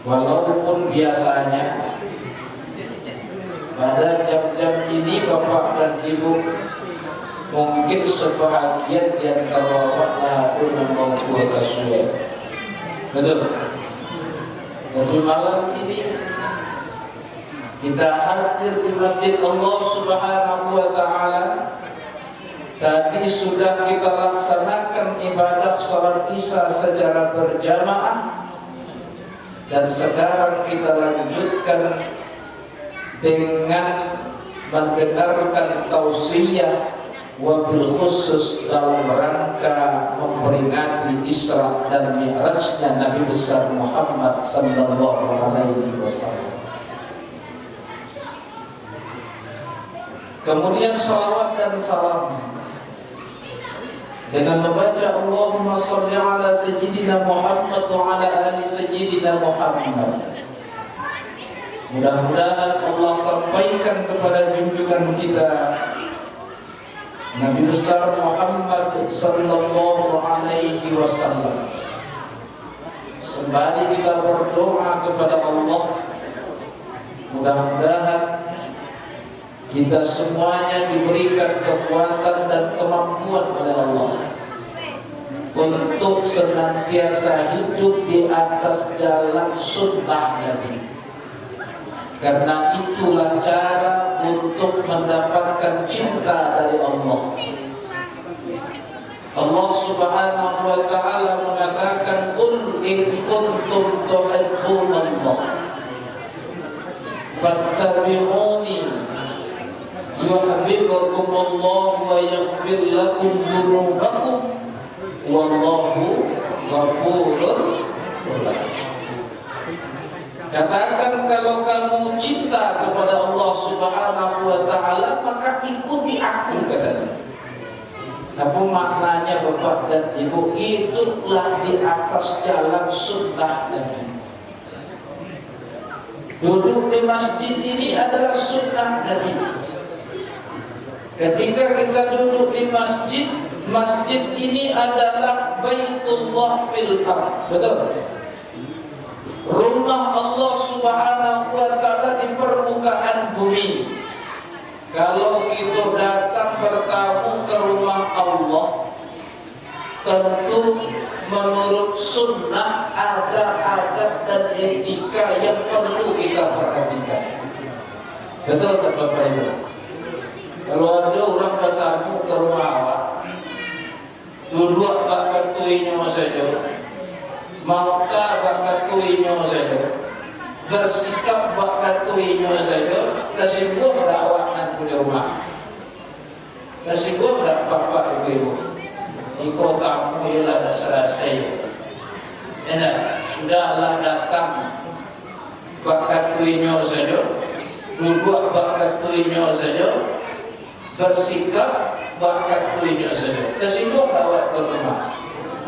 Walaupun biasanya pada jam-jam ini Bapak dan Ibu mungkin sebahagian di antara awak membawa buah kasual. Betul. Tapi malam ini kita hadir di masjid Allah Subhanahu wa Ta'ala. Tadi sudah kita laksanakan ibadah salat Isya secara berjamaah, dan sekarang kita lanjutkan dengan mendengarkan tausiah wabil khusus dalam rangka memperingati Isra dan Mi'rajnya Nabi besar Muhammad sallallahu alaihi wasallam. Kemudian salawat dan salam dengan membaca Allahumma sholli ala sayyidina Muhammad wa ala ali sayyidina Muhammad. Mudah-mudahan Allah sampaikan kepada junjungan kita Nabi besar Muhammad sallallahu alaihi wasallam. Sembari kita berdoa kepada Allah, mudah-mudahan kita semuanya diberikan kekuatan dan kemampuan oleh Allah untuk senantiasa hidup di atas jalan sunnah Nabi. Karena itulah cara untuk mendapatkan cinta dari Allah. Allah Subhanahu wa Ta'ala mengatakan, "Qul in kuntum tuhibbunallah fattabi'uni yuhibbukum Allah wa yaghfir lakum dzunubakum wallahu ghafurur rahim." Katakan, kalau kamu cinta kepada Allah Subhanahu wa Ta'ala, maka ikuti aku, katanya. Apa maknanya Bapak dan Ibu? Hiduplah di atas jalan sunnah Nabi. Duduk di masjid ini adalah sunnah Nabi. Ketika kita duduk di masjid, masjid ini adalah Baitullah fil ardh. Betul? Rumah Allah Subhanahu wa Ta'ala di permukaan bumi. Kalau kita datang bertamu ke rumah Allah, tentu menurut sunnah ada adab dan etika yang perlu kita perhatikan. Betul tak Bapak Ibu? Kalau ada orang bertamu ke rumah awak, duduk bak ketuinya saja, maka bak ketuinya saja, bersikap bak ketuinya saja, kesimpulan dakwanan di rumah. Kesimpulan Bapak Ibu, ikut tamu ialah dah selesai. Enak, sudahlah datang bak ketuinya saja, duduk bak ketuinya saja, bersikap bak ketuinya saja. Kesimpulan dakwah ke rumah.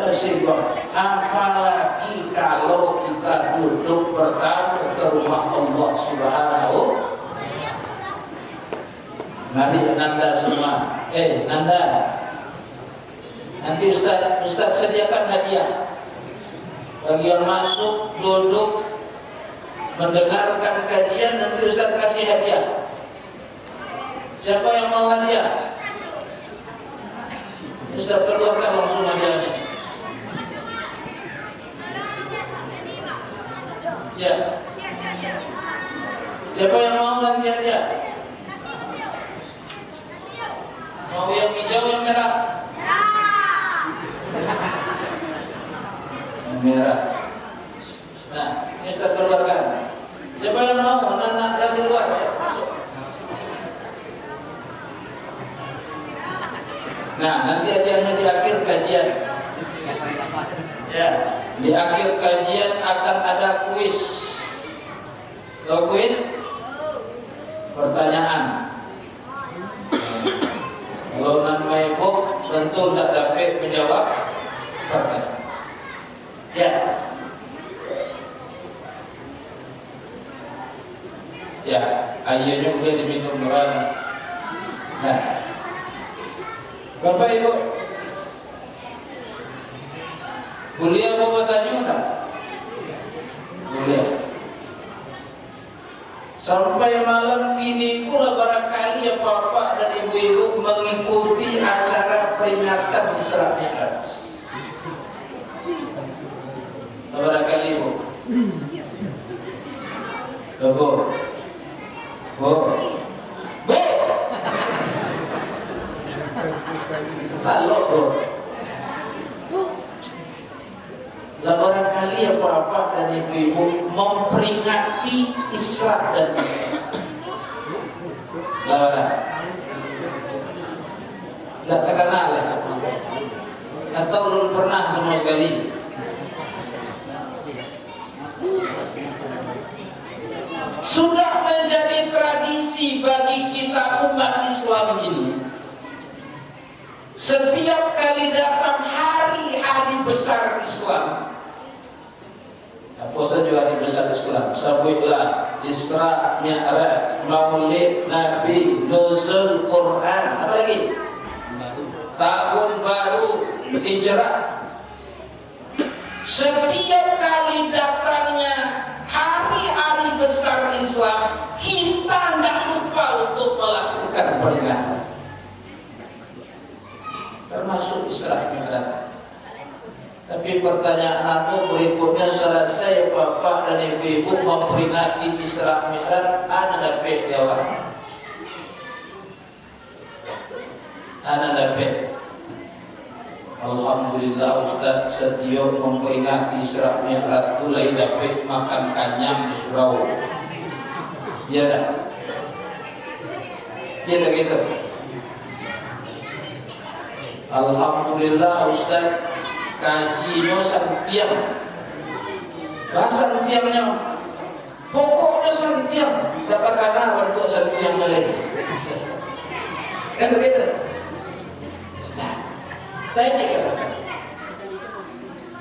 Kesimpulan, apalagi kalau kita duduk bertamu ke rumah Allah Subhanahu. Mari Nanda semua, Nanda, nanti Ustaz sediakan hadiah bagi yang masuk duduk mendengarkan kajian. Nanti Ustaz kasih hadiah. Siapa yang mau hadiah? Ustaz keluarkan langsung hadiahnya. Ya. Siapa yang mau hadiah dia? Mau yang hijau, yang merah? Yang merah. Nah, ini sudah keluarkan. Siapa yang mau? Anak-anak yang di luar ya, masuk. Nah, nanti hadiahnya di akhir kajian. Ya, di akhir kajian akan ada kuis. Tahu kuis? Pertanyaan. Kalau namanya box, tentu tidak dapat menjawab pertanyaan. Ya. Ya, airnya boleh diminum orang. Nah, Bapak Ibu, boleh mau bertanya enggak? Boleh. Sampai malam ini pula barangkali ya bapak dan ibu-ibu mengikuti acara peringatan Isra Mi'raj. Barangkali ibu. Bu. Kalau Bu. Lah barangkali ya bapak dan ibu-ibu memperingati Isra dan Mi'raj. Tidak terkenal ya? Atau belum pernah sama sekali? Sudah menjadi tradisi bagi kita umat Islam ini. Setiap kali datang hari-hari besar Islam, apa saja hari besar Islam, sebutlah Isra Mi'raj, Maulid Nabi, Nuzul Quran, apa lagi? Tahun baru, Hijrah. Setiap kali datangnya hari-hari besar Islam, kita tidak lupa untuk melakukan peringatan. Termasuk Isra Mi'raj. Tapi pertanyaan aku berikutnya, selesai bapak dan ibu-ibu memperingati Isra Mi'raj, ana dapat jawab. Ana dapat. Alhamdulillah Ustaz setiap memperingati Isra Mi'raj mulai dapat makan kanyang di surau. Iya dah. Iya dah gitu. Alhamdulillah Ustaz kajinya santiang. Bahasa santiangnya pokoknya santiang. Katakanlah bentuk santiang lagi. Kan begitu. Nah, saya katakan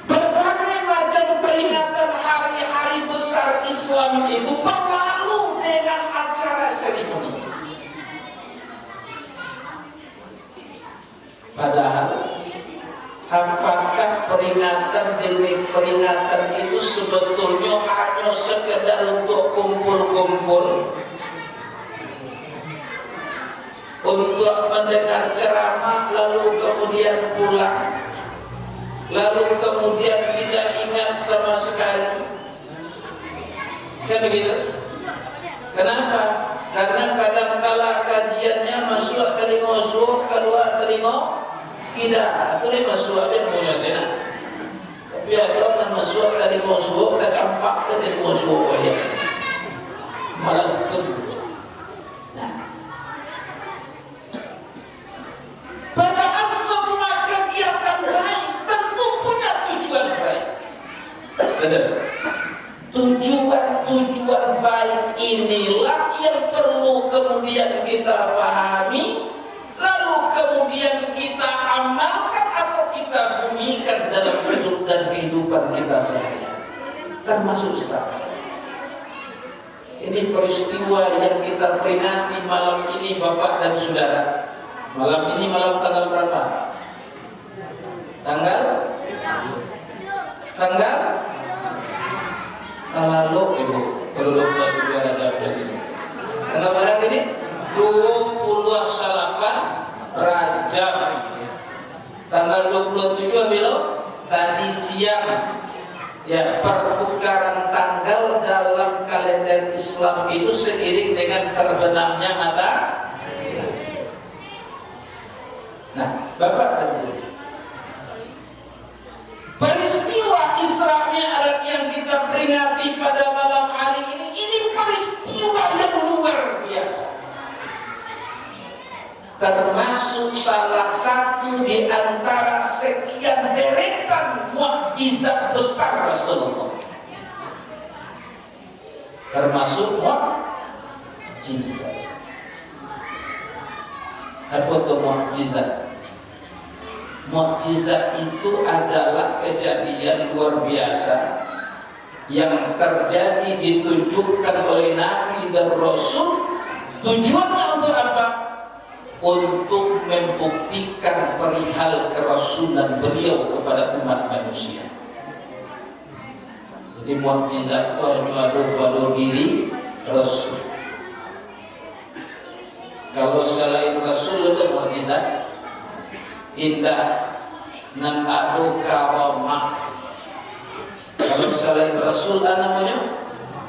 berbagai macam peringatan hari-hari besar Islam itu berlalu dengan acara seremoni. Padahal apakah peringatan demi peringatan itu sebetulnya hanya sekedar untuk kumpul-kumpul, untuk mendengar ceramah lalu kemudian pulang, lalu kemudian tidak ingat sama sekali? Kan begitu? Kenapa? Karena kadang-kala kajiannya masuk telinga suruh, keluar telinga tidak, itu dia masuk dia punya tenar. Tapi ada orang masuk telinga suruh, kecampak ke telinga suruh aja. Malah itu. Nah, padahal semua kegiatan baik tentu punya tujuan baik. Benar. Tujuan baik inilah yang perlu kemudian kita pahami, lalu kemudian kita amalkan atau kita bumikan dalam hidup dan kehidupan kita sehari-hari. Termasuk Islam. Ini peristiwa yang kita peringati malam ini Bapak dan Saudara. Malam ini malam tanggal berapa? Tanggal lu ibu, kalau 22 ada ini. Tanggal berapa ini? 28 Rajab. Tanggal 27 belum? Tadi siang. Ya, pertukaran tanggal dalam kalender Islam itu seiring dengan terbenamnya matahari. Nah, Bapak dan Ibu, peristiwa Isra Mi'raj yang kita peringati pada malam hari ini peristiwa yang luar biasa. Termasuk salah satu di antara sekian deretan mukjizat besar Rasulullah. Termasuk mukjizat. Apa itu mukjizat? Mukjizat itu adalah kejadian luar biasa yang terjadi ditunjukkan oleh Nabi dan Rasul. Tujuannya untuk apa? Untuk membuktikan perihal kerasulan beliau kepada umat manusia. Jadi mukjizat itu hanya ada pada diri Rasul. Kalau selain Rasul itu mukjizat indah nan adu karamah. Kalau selain Rasul ada namanya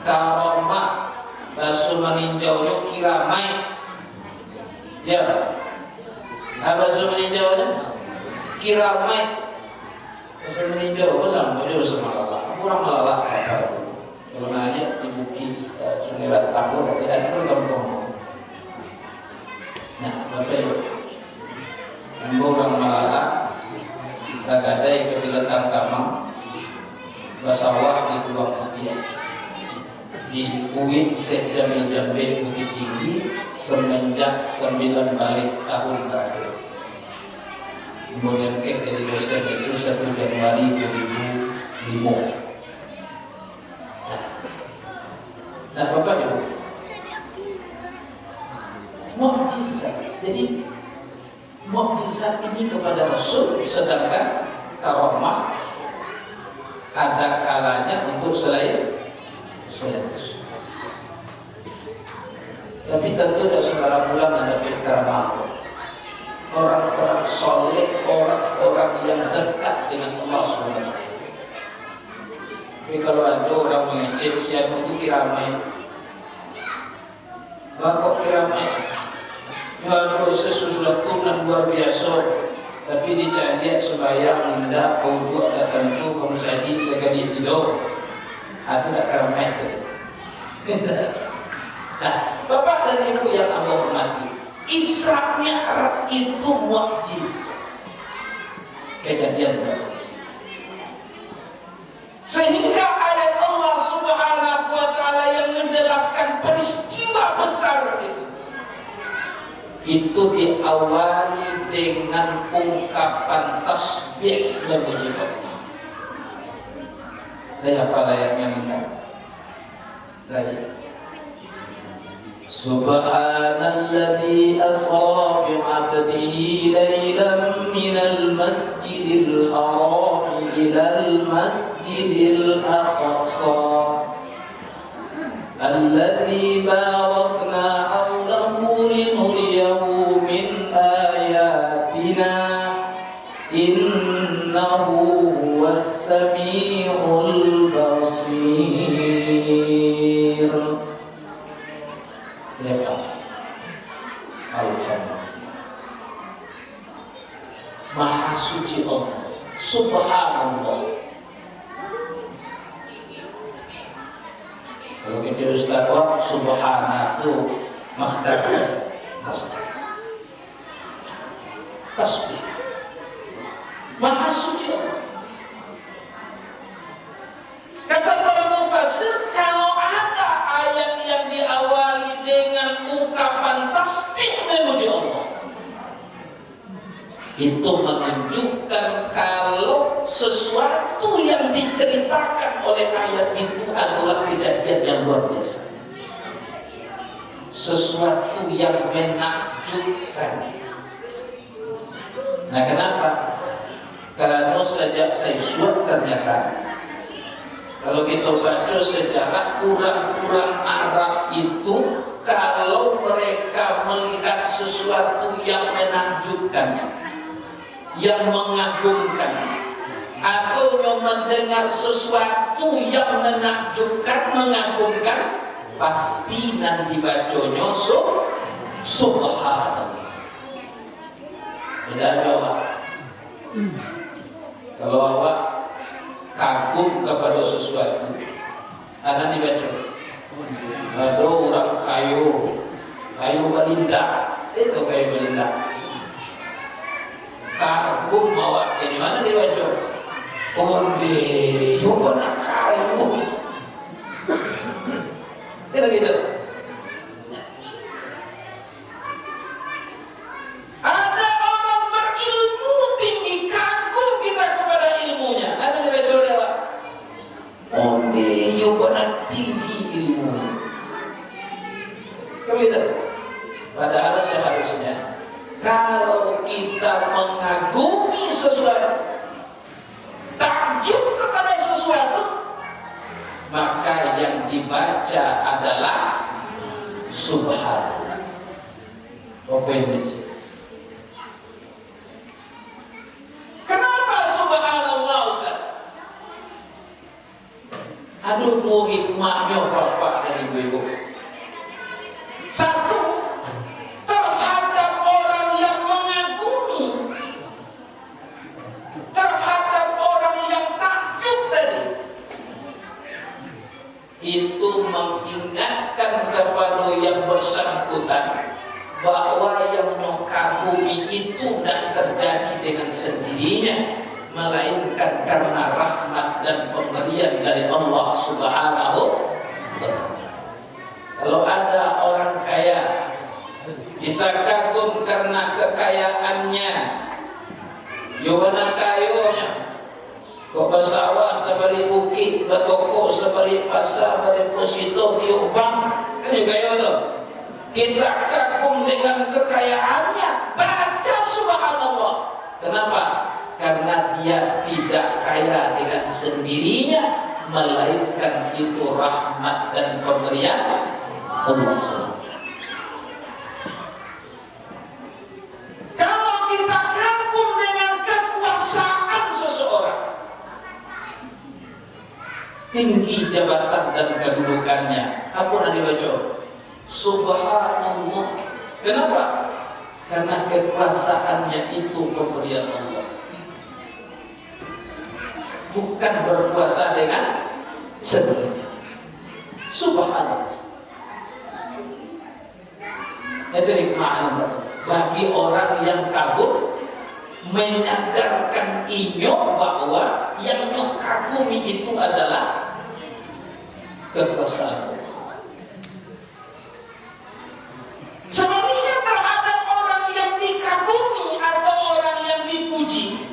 karamah. Rasul meninjaunya kiramai. Ya. Apa Rasul meninjaunya? Kiramai. Rasul meninjau apa sama? Dia sama Allah. Kurang malah. Kalau nanya di bukit Sungai Batang, tapi ada pun kampung. Nah, bapak ibu, orang malah gadai kebilekan kamang, basawah di ruang ujian, di UIN sejamil-jamil Bukit Tinggi semenjak 9 balik tahun terakhir. Kemudian dari dosen itu 1 Januari 2005. Nah, bapak ibu, mukjizat. Jadi mukjizat ini kepada Rasul, sedangkan karamah ada kalanya untuk selain Rasul. Tapi tentu ada sembarang bulan ada karamah. Orang-orang soleh, orang-orang yang dekat dengan Allah SWT. Tapi kalau ada orang mengecek siapa itu kiramai, bapak kiramai, jual proses sesuatu yang luar biasa, tapi dicari sembahyang indah, audio tertentu, kamu saji segala tidur, itu tak kiramai. Nah, bapak dan ibu yang Allah hormati, Isra'nya Arab itu mukjizat, kejadian bagus. Sehingga ayat Allah Subhanahu wa Ta'ala yang menjelaskan peristiwa besar itu diawali dengan ungkapan tasbih memuji Allah. Saya apa layaknya mendengar? Saya Subhanalladzi asra bi'abdihi laylan minal masjidil haram ilal masjidil aqsa alladzi barakna hawlahu linuriyahu min ayatina innahu huwas sami'ul basir. Ya Allah, Maha suci Allah, Subhanallah. Kalau kita Ustaz Wab, Subhana itu masdar, tasbih. Maha suci Allah. Kata para mufassir, kalau ada ayat yang diawali dengan ungkapan tasbih memuji Allah, itu menunjukkan kalau sesuatu yang diceritakan oleh ayat itu adalah kejadian yang luar biasa, sesuatu yang menakjubkan. Nah, kenapa? Karena sejak saya suap ternyata kalau kita baca sejarah orang-orang Arab itu, kalau mereka melihat sesuatu yang menakjubkan, yang mengagumkan, atau mendengar sesuatu yang menakjubkan, mengagumkan, pasti nanti bacanya Subhanallah. Tidak jawab. Kalau awak kagum kepada sesuatu, ada dibaca. Ada orang kayu belinda, itu kayu belinda. Kagum awak, di mana dibaca? Onde, yo benar kayu. Kita gitu. Ada orang berilmu tinggi, kagum kita kepada ilmunya. Ada dibaca lewat. Onde, yo benar tinggi ilmu. Gitu. Padahal seharusnya kalau kita mengagumi sesuatu, takjub kepada sesuatu, maka yang dibaca adalah Subhanallah. Apa ini? Kenapa subhanallah Ustaz? Aduh, mau hikmahnya bapak dan ibu-ibu. Satu, terhadap orang yang mengagumi, terhadap orang yang takjub tadi, itu mengingatkan kepada yang bersangkutan bahwa yang mengagumi itu tidak terjadi dengan sendirinya, melainkan karena rahmat dan pemberian dari Allah Subhanahu wa Ta'ala. Kalau ada orang kaya, kita kagum karena kekayaannya, Yohana kayonya, kok bersawah seberi bukit, bertoko seberi pasar, seberi posito, tiup bank, kan juga itu. Kita kagum dengan kekayaannya, baca subhanallah. Kenapa? Karena dia tidak kaya dengan sendirinya, melainkan itu rahmat dan pemberian Allah. Kalau kita kagum dengan kekuasaan seseorang, tinggi jabatan dan kedudukannya, apa nanti baca? Subhanallah. Kenapa? Karena kekuasaannya itu pemberian Allah. Bukan berkuasa dengan sendiri. Subhanallah. Itu hikmah bagi orang yang kagum, menyadarkan inyo bahwa yang kagumi itu adalah kekuasaan. Sebaliknya terhadap orang yang dikagumi atau orang yang dipuji,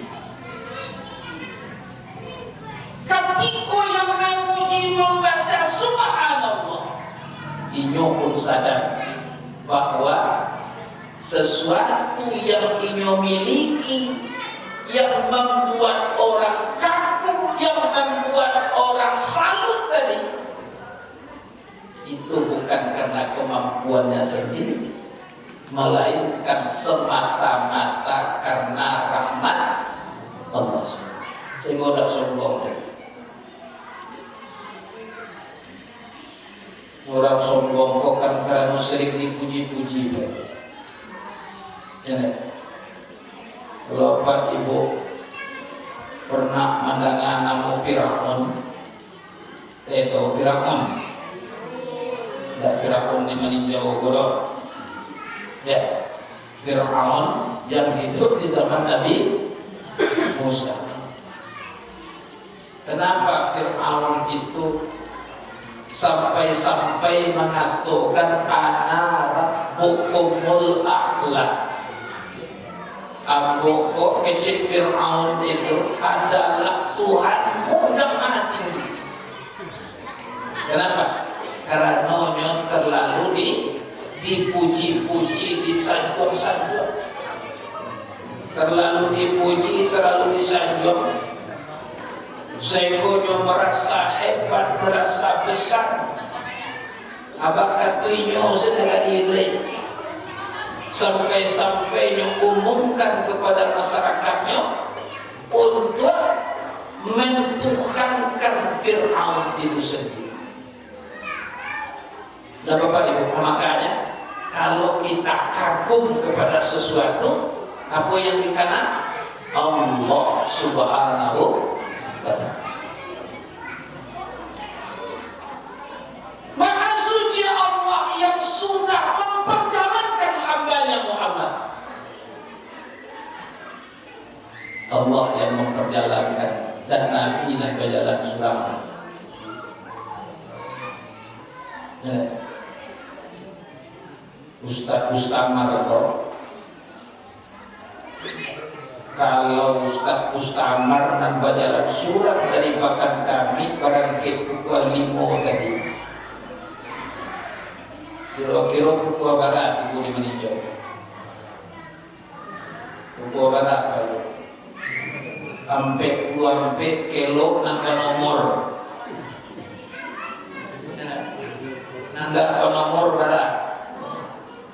ketika yang memuji membaca subhanallah, inyo pun sadar bahwa sesuatu yang inyo miliki yang membuat orang kagum, yang membuat orang salut tadi, itu bukan karena kemampuannya sendiri, melainkan semata-mata karena rahmat Allah. Sehingga tidak sombong. Orang sombong kok kan karena sering dipuji-puji. Ya, kalau Pak Ibu pernah mendengar nama Firaun, tahu Firaun? Tidak, Firaun di meninjau guru. Ya, Firaun yang hidup di zaman Nabi Musa. Kenapa Firaun itu sampai mengatakan ana rabbukumul a'la? Abu kok kecil Firaun itu adalah Tuhanmu yang maha tinggi. Kenapa? Karena nyonya terlalu dipuji-puji, disanjung-sanjung. Terlalu dipuji, terlalu disanjung. Sehingga merasa hebat, merasa besar. Abang katuinyo sedang ilai. Sampai-sampai umumkan kepada masyarakatnya untuk mentuhankan Fir'aun itu sendiri. Dan Bapak Ibu, makanya kalau kita kagum kepada sesuatu, apa yang dikana? Allah Subhanahu wa Ta'ala. Maha suci Allah yang sudah memperjalankan hambanya Muhammad. Allah yang memperjalankan dan Nabi dan berjalan selama. Ustaz Amar, kalau Ustaz Amar dan berjalan surat dari bahkan kami barang pukul 5 tadi. Kira-kira pukul barat ibu meninjau. Pukul barat kalau sampai kilo nangka nomor. Nangka nomor barat.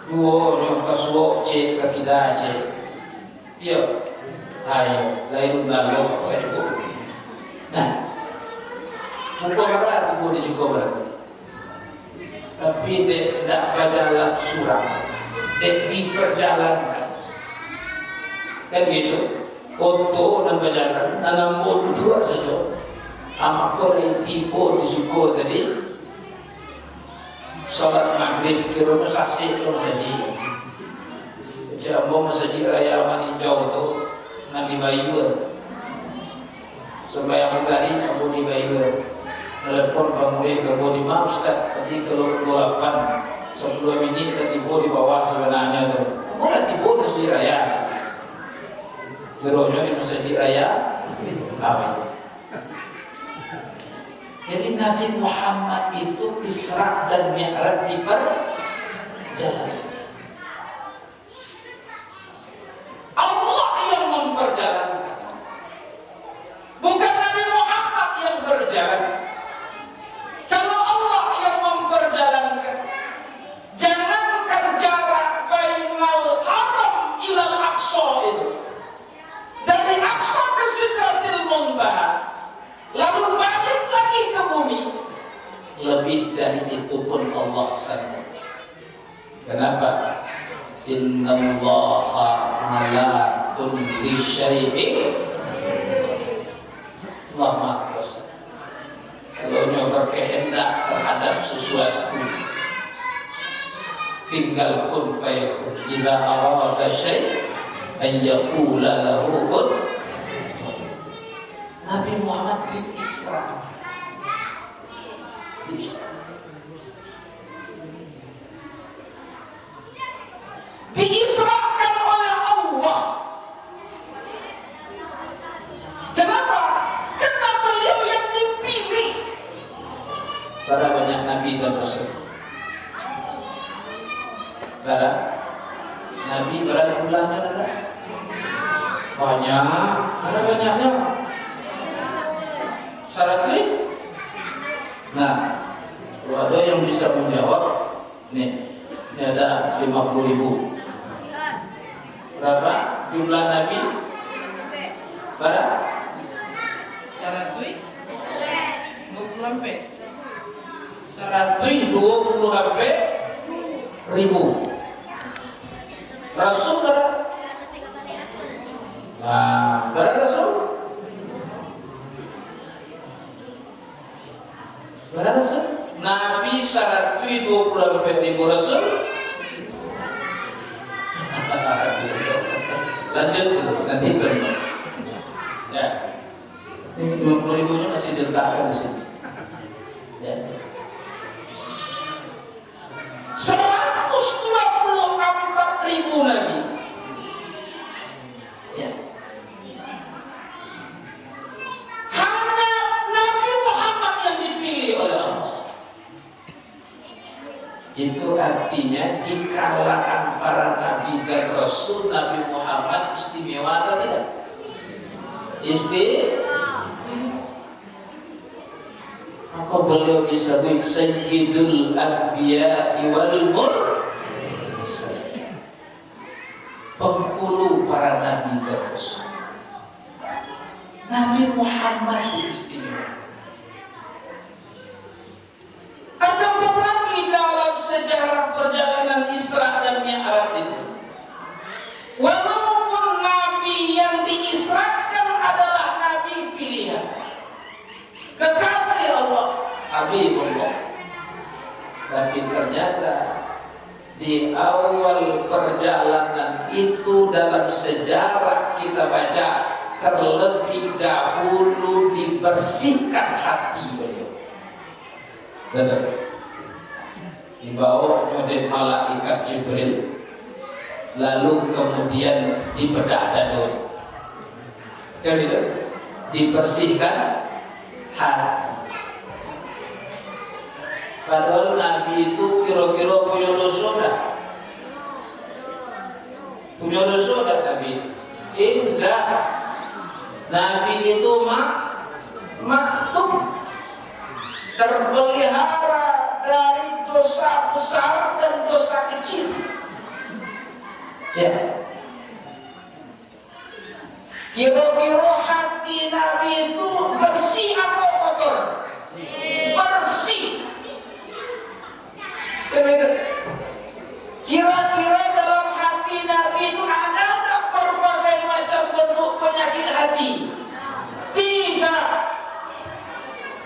Dua yang suwo cek ke kita cek. Iya. Ayo, lain lalu apa itu? Nah, buku berat, buku di buku berat. Tapi tidak berjalan suram, tidak diperjalankan. Kan gitu. Foto dan berjalan, tanam bodoh dua saja. Amak kau lain tipu di suku tadi. Salat maghrib kira sasi tu saja. Jambu masjid raya Maninjau tu Nabi Bayu. Sembahyang tadi Abu di Bayu. Telepon pemulih ke Abu di maaf Ustaz. Tadi kalau 28 10 minit tadi tipu di bawah sebenarnya tu. Boleh tipu di masjid raya. Geronya di masjid raya. Amin. Jadi Nabi Muhammad itu Isra dan Mi'raj di perjalanan. Allah yang memperjalankan, bukan Nabi Muhammad yang berjalan. Kalau Allah yang memperjalankan, jangankan jarak bainal haram ilal aqsa itu, dari Aqsa ke Sidratil Muntaha, lalu balik lagi ke bumi, lebih dari itu pun Allah sanggup. Kenapa? Innallaha ala kulli syai'in Allah Maha Kuasa. Kalau nyoba kehendak terhadap sesuatu, tinggal kun fayakun. Idza arada syai' an yaqula lahu kun. Nabi Muhammad di Isra. Diisrakan oleh Allah. Kenapa? Karena beliau yang dipilih. Para banyak nabi dan rasul. Para nabi berapa ada? Banyak. Ada banyaknya. Syaratnya? Nah, kalau ada yang bisa menjawab, nih, ini ada 50.000. Berapa jumlah nabi? Berapa? Saratui 20 sampai 120 sampai 1000. Rasul berapa? Nah, berapa Rasul? Berapa Rasul? Nabi 120 sampai 1000 Rasul. Lanjut dulu, nanti berapa? Ya, ini 50.000 masih diletakkan di sini. Ya. 124.000 nabi. Ya. Hanya Nabi Muhammad yang dipilih oleh Allah. Itu artinya di kalangan para nabi dan rasul, Nabi Muhammad istimewa atau tidak? Istimewa. Maka beliau disebut Sayyidul Anbiya wal Mursalin, penghulu para nabi dan rasul. Nabi Muhammad istimewa. Ada tetapi dalam sejarah perjalanan Isra dan Mi'raj itu, walaupun Nabi yang diisrakan adalah Nabi pilihan, kekasih Allah, Habibullah, tapi ternyata di awal perjalanan itu dalam sejarah kita baca, terlebih dahulu dibersihkan hati beliau. Benar. Dibawa oleh malaikat Jibril, lalu kemudian dibedah dadanya. Jadi dibersihkan hati. Padahal Nabi itu kira-kira punya dosa dah. Punya dosa dah Nabi. Tidak. Nabi itu maksum, terpelihara dari dosa besar dan dosa kecil. Ya. Kira-kira hati Nabi itu bersih atau kotor? Bersih. Kira-kira dalam hati Nabi itu ada berbagai macam bentuk penyakit hati? Tidak.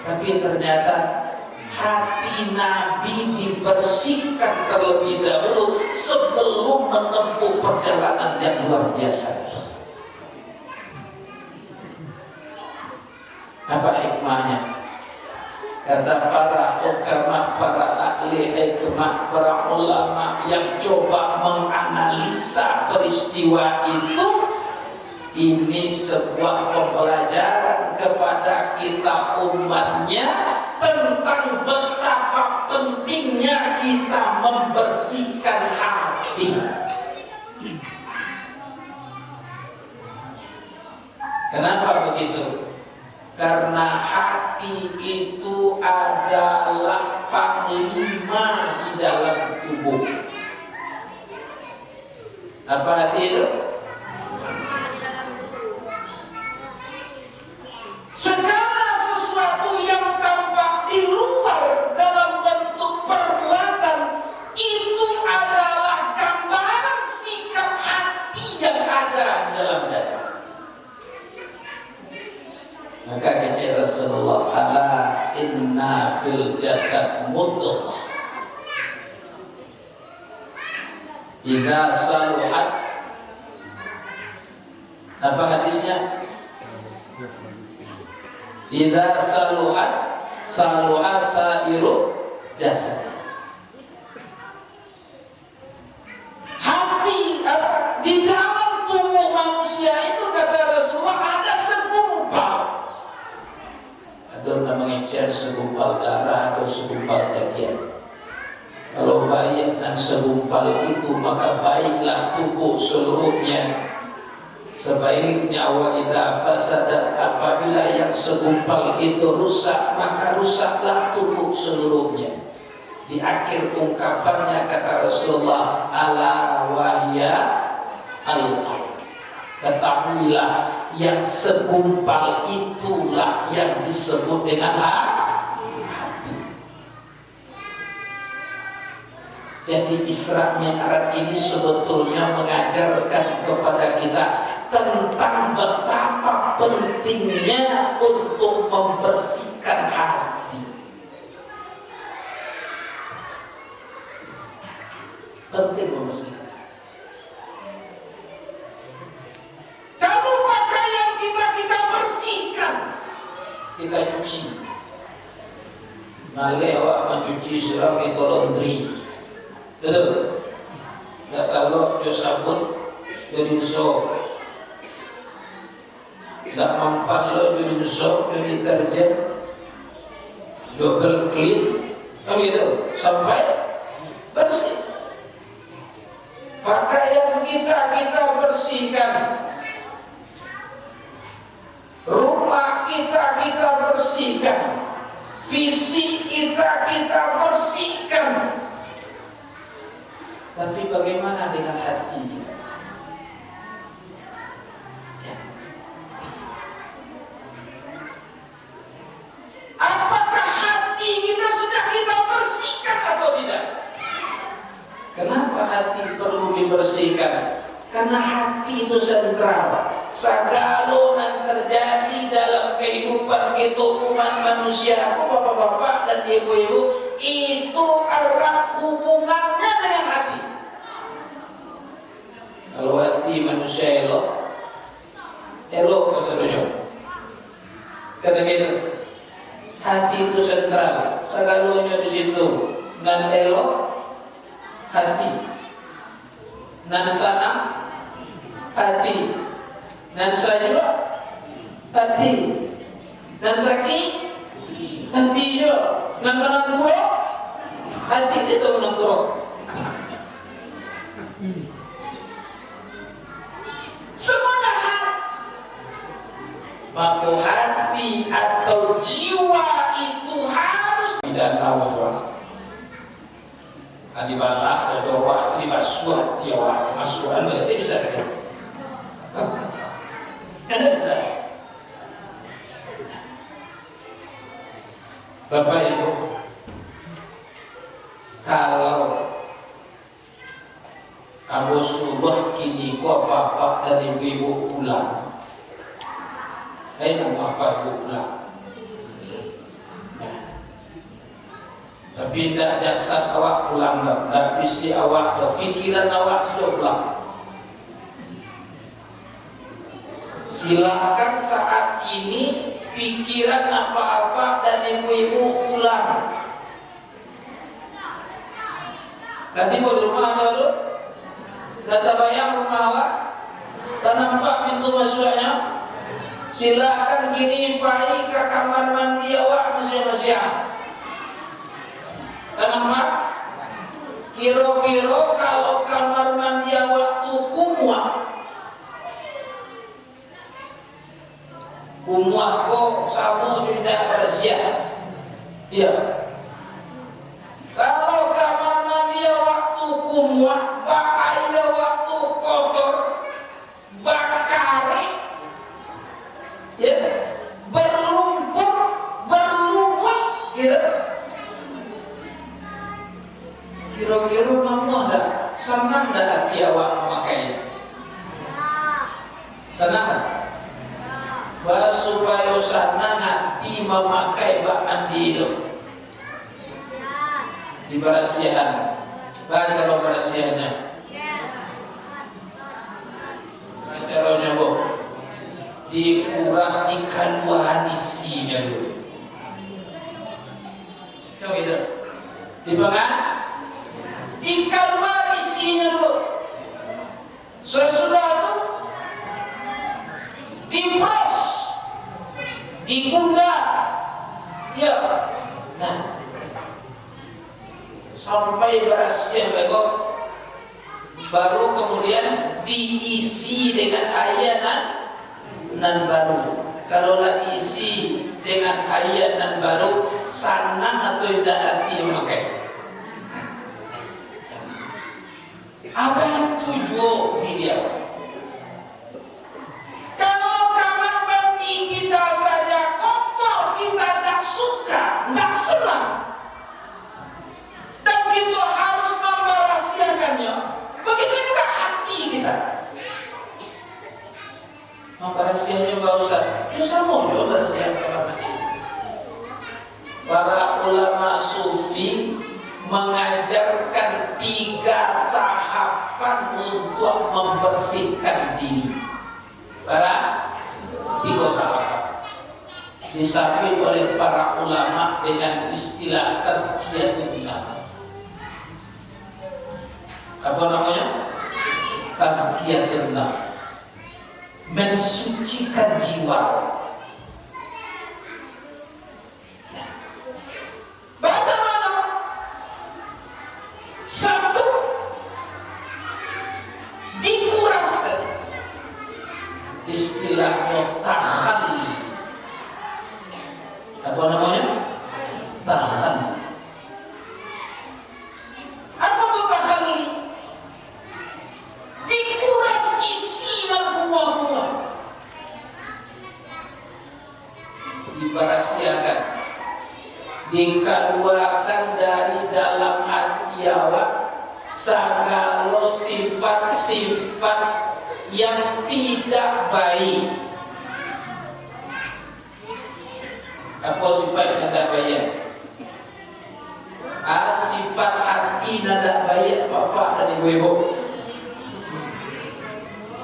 Tapi ternyata hati Nabi dibersihkan terlebih dahulu sebelum menempuh perjalanan yang luar biasa. Apa hikmahnya? Kata para ulama, para ahli hikmah, para ulama yang coba menganalisa peristiwa itu, ini sebuah pembelajaran kepada kita umatnya tentang betapa pentingnya kita membersihkan hati. Kenapa begitu? Karena hati itu adalah panglima di dalam tubuh. Apa hati itu? Segala sesuatu yang tampak di luar dalam bentuk perbuatan itu adalah gambaran sikap hati yang ada di dalam dada. Maka kata Rasulullah, ala inna fil jasad mudghah idza saluhat. Apa hadisnya? Idza saluhat saluha sairu jasad. Hati di dalam tubuh manusia itu, kata Rasulullah, ada segumpal. Ada namanya segumpal darah atau segumpal daging. Kalau baik dan segumpal itu, maka baiklah tubuh seluruhnya. Sebaliknya wa idza fasadat, apabila yang segumpal itu rusak, maka rusaklah tubuh seluruhnya. Di akhir ungkapannya kata Rasulullah, ala wahya al-qalb. Ketahuilah yang segumpal itulah yang disebut dengan hati. Jadi Isra Mi'raj ini sebetulnya mengajarkan kepada kita tentang betapa pentingnya untuk membersihkan hati. Penting membersihkan. Kalau pakaian kita bersihkan, kita cuci. Malewa mencuci surat kita laundry. Betul. Enggak kalau dia sabun jadi sok. Enggak mempan lo jadi sok, jadi deterjen double clean, kan gitu sampai bersih. Pakaian kita bersihkan, rumah kita bersihkan, fisik kita bersihkan. Tapi bagaimana dengan hati? Apakah hati kita sudah kita bersihkan atau tidak? Kenapa hati perlu dibersihkan? Karena hati itu sentral. Segala yang terjadi dalam kehidupan kita umat manusia, bapak-bapak dan ibu-ibu, itu erat hubungannya dengan hati. Kalau hati manusia elok keseluruhnya. Kata gitu, hati itu sentral. Segalanya di situ. Dan elok hati. Dan sana hati. Dan sajua hati. Dan sakit hati juga. Dan menangguh hati itu menangguh. Semuanya hati. Maka hati atau jiwa itu harus tidak tahu. Adibala, ada doa, adibasuah, tiawa, masuhan, berarti bisa kan? Kan bisa. Bapak Ibu, kalau Abu Subah kini kok bapak dan ibu-ibu pulang, bapak ibu pulang. Tapi tidak jasad awak pulang, tidak visi awak, pikiran awak sudah pulang. Silakan saat ini pikiran apa-apa dan ibu-ibu pulang. Tadi mau rumah dulu, data bayang rumah awak, tak nampak pintu masuknya. Silakan kini pai ke kamar mandi awak masing-masing. Kenapa? Kira-kira kalau kamar mandi waktu kumuah kok samu tidak bersih. Iya. Kalau kamar mandi waktu kumuah, pakai waktu kotor, bakari, ya, berlumpur, berlumut, ya. Kira-kira kamu ada senang tak hati awak memakainya? Senang tak? Supaya senang hati memakai bak mandi itu. Di barasihan, baca lo barasihannya. Baca rohnya bu. Dikuras ikan wahanisinya dulu. Tahu gitu? Dibangan? Ikan isinya dulu. Sesudah itu dipres, digundar, ya. Nah, sampai berhasil begok, baru kemudian diisi dengan air nan baru. Kalau diisi dengan air nan baru, senang atau tidak hati memakai? Apa yang tujuh dia? Kalau kamar mandi kita saja kotor, kita tak suka, tak senang, dan kita harus memberasikannya. Begitu juga hati kita. Memberasikannya Pak Ustaz, itu sama juga memberasikan kamar mandi. Para ulama sufi mengajarkan 3 tahapan untuk membersihkan diri. Para 3 tahapan disampaikan oleh para ulama dengan istilah tazkiyatun nafs. Apa namanya? Tazkiyatun nafs. Mensucikan jiwa. Baca mana? 1, dikuraskan. Istilahnya takhalli. Apa namanya? Takhalli. Apa itu takhalli? Dikuras isi dan buah-buah. Dibarasiakan. Dikeluarkan dari dalam hati awak segala sifat-sifat yang tidak baik. Apa sifat yang tidak baik? Sifat hati yang tidak baik bapak dan ibu-ibu.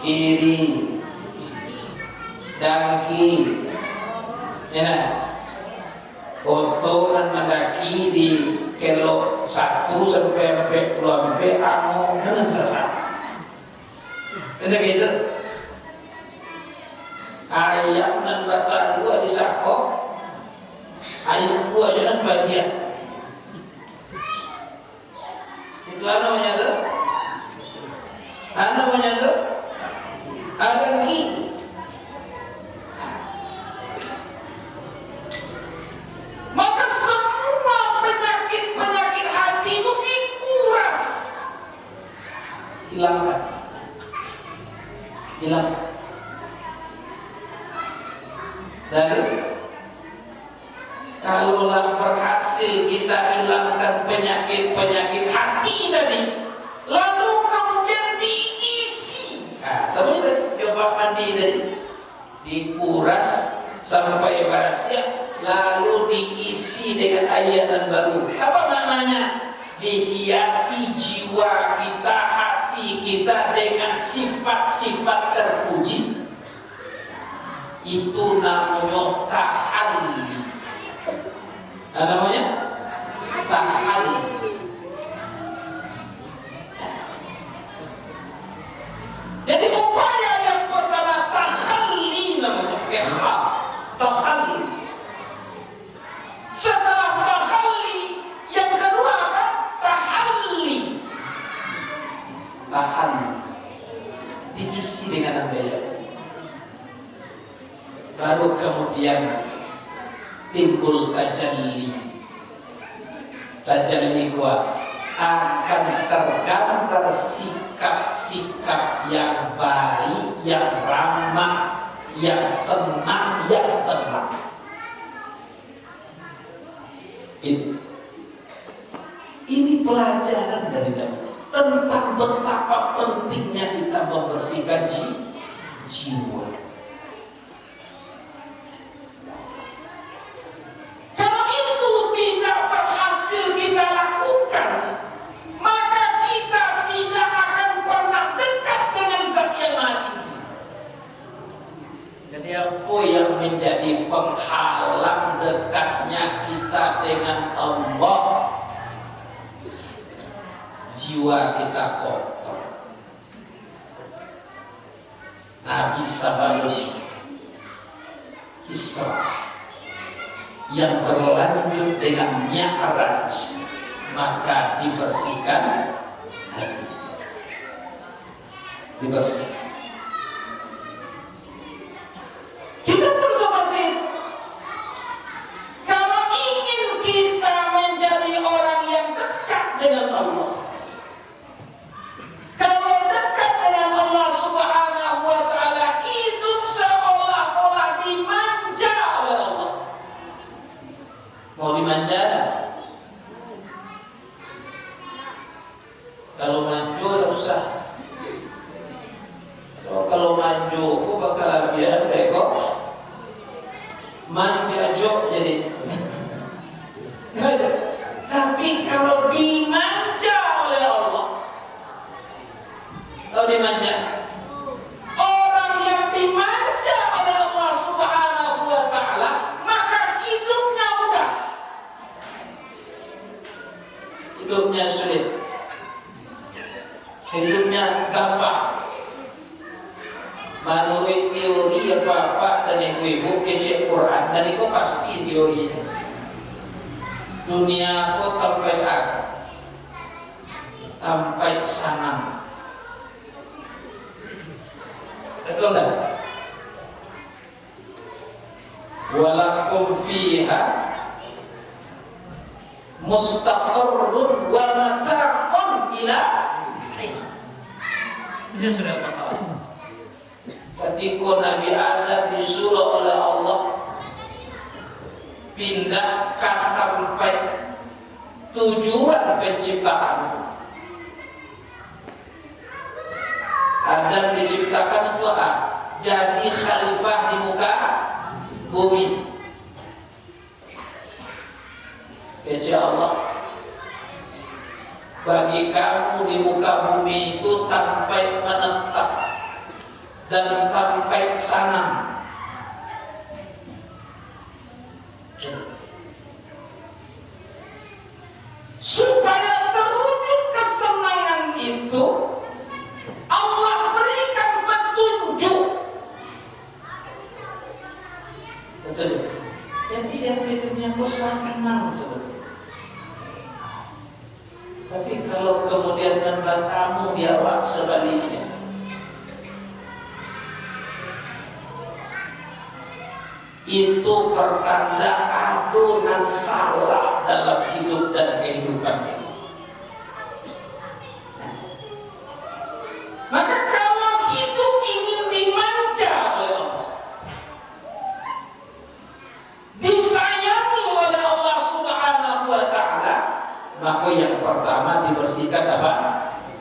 Iri, dengki, ya. Foto dan mendaki di kilo 1 sampai 40 anu dengan sesat. Kena gitu. Ayam dan bata 2 disakok, ayam 2 jangan bagian. Itulah namanya tuh. Namanya tuh. Ada ki. Maka semua penyakit hati itu dikuras hilangkan. Hilangkan. Dan kalaulah berhasil kita hilangkan penyakit-penyakit hati tadi, lalu kemudian diisi. Nah, sebenarnya coba mandi tadi, dikuras sampai bersih, lalu diisi dengan ayanan baru. Apa maknanya? Dihiasi jiwa kita, hati kita dengan sifat-sifat terpuji. Itu namanya tahalli. Namanya tahalli. Jadi upaya yang pertama tahalli namanya, tahalli. Setelah tahalli, yang kedua apa? Tahalli. Tahalli diisi dengan apa? Baru kemudian timbul tajalli. Tajalli kuat akan tergambar sikap-sikap yang baik, yang ramah, yang senang, yang tenang. Ini pelajaran dari Nabi tentang betapa pentingnya kita membersihkan jiwa. Kalau itu tidak berhasil kita lakukan, maka kita tidak akan pernah dekat dengan Zat yang Maha Tinggi. Jadi apa yang menjadi penghalang dekatnya kita dengan Allah? Jiwa kita kotor. Nabi Sabalun Isra yang berlanjut dengan Mi'raj, maka dibersihkan hati. Dibersihkan. Kita pun seperti itu. Kalau ingin kita menjadi orang yang dekat dengan Allah, kalau dekat dengan Allah Subhanahu wa Ta'ala, hidup seolah-olah dimanja oleh Allah. Mau dimanja? Kalau manjo tidak usah. So, kalau manjo, aku bakal biar kok manja jok jadi. Tapi kalau dimanja oleh Allah, kalau dimanja, orang yang dimanja oleh Allah Subhanahu wa Ta'ala, maka hidupnya mudah. Hidupnya sulit. Hidupnya gampang. Menurut teori apa-apa dan ibu-ibu kecil Quran, dan itu pasti teorinya. Dunia aku sampai sana. Betul tak? Walakum fiha mustaqarrun wa mata'un ila. Ini sudah Al-Baqarah. Ketika Nabi Adam disuruh oleh Allah pindahkan sampai tujuan penciptaan. Adam diciptakan itu jadi khalifah di muka bumi. Ya Allah, bagi kamu di muka bumi itu sampai menetap dan sampai sana. Supaya terwujud kesenangan itu, Allah berikan petunjuk. Betul. Jadi yang hidupnya kok senang sebetulnya. Tapi kalau kemudian membatamu jawab sebaliknya, itu pertanda adonan salah dalam hidup dan kehidupan ini. maka yang pertama dibersihkan apa?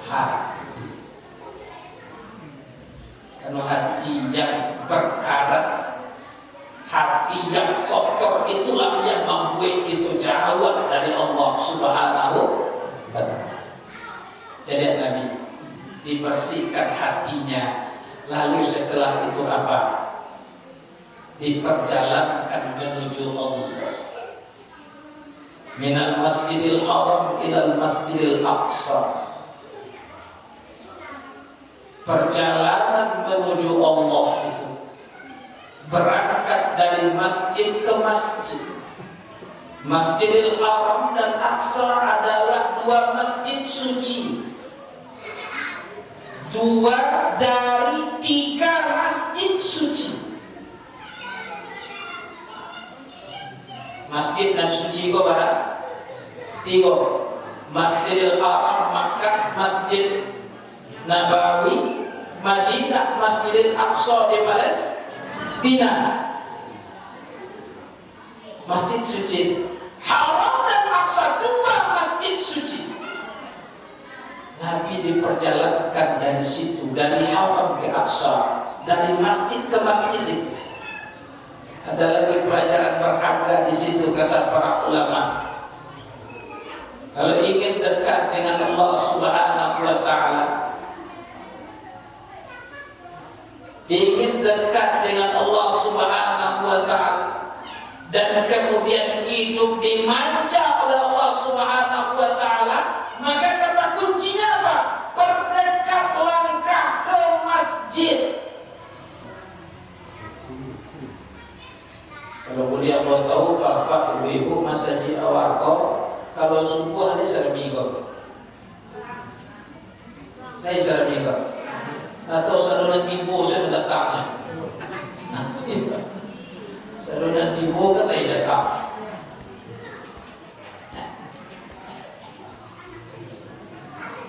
Hati. Karena hati yang berkarat, hati yang kotor itulah yang membuat itu jauh dari Allah Subhanahu wa Ta'ala. Jadi Nabi dibersihkan hatinya, lalu setelah itu apa? Diperjalankan menuju Allah. Minal masjidil haram ilal masjidil aqsa. Perjalanan menuju Allah itu berangkat dari masjid ke masjid. Masjidil Haram dan Aqsa adalah dua masjid suci, dua dari tiga masjid suci. Masjid dan suci kok barat tiga. Masjidil Haram Makkah, Masjid Nabawi Madinah, Masjidil Aqsa di Palestina. Masjid suci Haram dan Aqsa, dua masjid suci. Nabi diperjalankan dari situ, dari Haram ke Aqsa, dari masjid ke masjid itu. Ada lagi pelajaran berharga di situ, kata para ulama. Kalau ingin dekat dengan Allah Subhanahu wa Ta'ala, ingin dekat dengan Allah Subhanahu wa Ta'ala, dan kemudian hidup dimanja oleh Allah Subhanahu wa Ta'ala, maka kata kuncinya apa? Perdekat langkah ke masjid. Kalau beliau mau tahu bapak ibu Mas Haji Awarko, kalau subuh ini sering minggu, ini sering minggu, atau saluran timbul saya datangnya. Saluran timbul kan saya datang.